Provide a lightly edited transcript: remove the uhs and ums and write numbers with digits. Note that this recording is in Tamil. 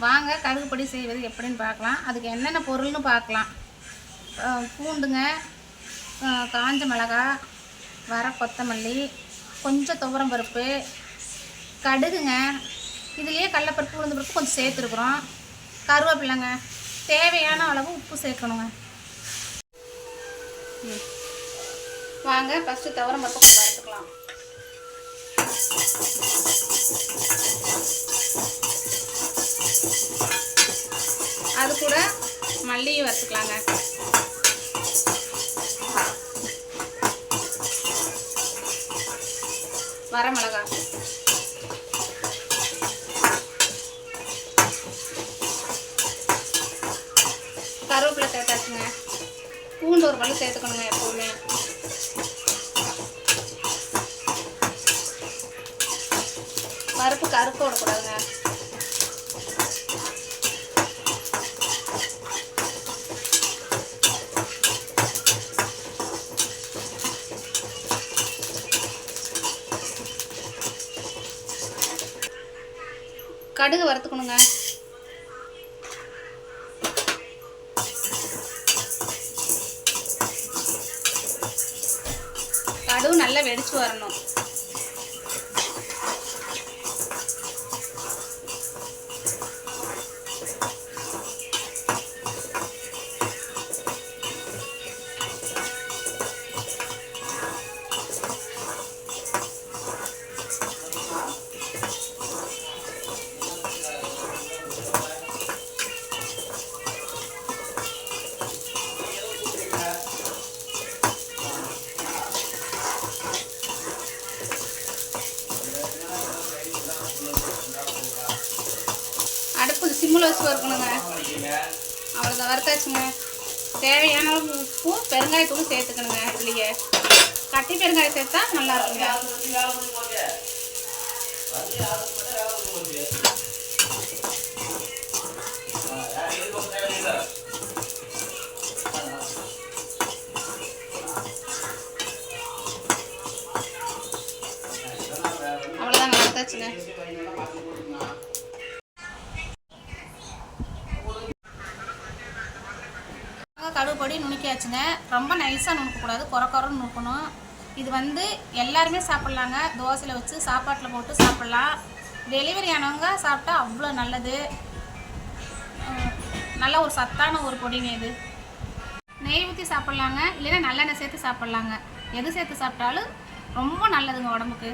வாங்க கடுகு பொடி செய்வது எப்படின்னு பார்க்கலாம். அதுக்கு என்னென்ன பொருள்னு பார்க்கலாம். பூண்டுங்க, காஞ்ச மிளகாய், வர கொத்தமல்லி, கொஞ்சம் துவரம் பருப்பு, கடுகுங்க, இதுலேயே கடலைப்பருப்பு உளுந்து பருப்பு கொஞ்சம் சேர்த்துருக்குறோம், கருவேப்பிலைங்க, தேவையான அளவு உப்பு சேர்க்கணுங்க. வாங்க ஃபஸ்ட்டு துவரம் பருப்பு கொஞ்சம் வறுத்துக்கலாம். அது கூட மல்லியும் வறுத்துக்கலாங்க. வரமிளகாய், கருவேப்பிலை சேர்த்தாச்சுங்க. பூண்டு ஒரு பல்லு சேர்த்துக்கணுங்க எப்போவுமே. பருப்பு கருப்பு விடக்கூடாதுங்க. கடுகு வறுத்துக்கணுங்க. கடுகு நல்லா வெடிச்சு வரணும். அடுப்பு சிம்மில் வச்சு வறுக்கணுங்க. அவ்வளோதான், வறுத்தாச்சுங்க. தேவையான உப்பு, பெருங்காயத்தூள் சேர்த்துக்கணுங்க. இதுலேயே கட்டி பெருங்காயம் சேர்த்தா நல்லா இருக்குங்க. அவ்வளோதாங்க, வறுத்தாச்சுங்க. கடுகு பொடி நுணுக்கியாச்சுங்க. ரொம்ப நைஸாக நுணுக்கக்கூடாது, குறன்னு நுணுக்கணும். இது எல்லாருமே சாப்பிட்லாங்க. தோசையில் வச்சு சாப்பாட்டில் போட்டு சாப்பிட்லாம். டெலிவரி ஆனவங்க சாப்பிட்டா அவ்வளோ நல்லது. நல்ல ஒரு சத்தான ஒரு பொடிங்க இது. நெய் ஊற்றி சாப்பிட்லாங்க, இல்லைன்னா நல்லெண்ணெய் சேர்த்து சாப்பிட்லாங்க. எது சேர்த்து சாப்பிட்டாலும் ரொம்ப நல்லதுங்க உடம்புக்கு.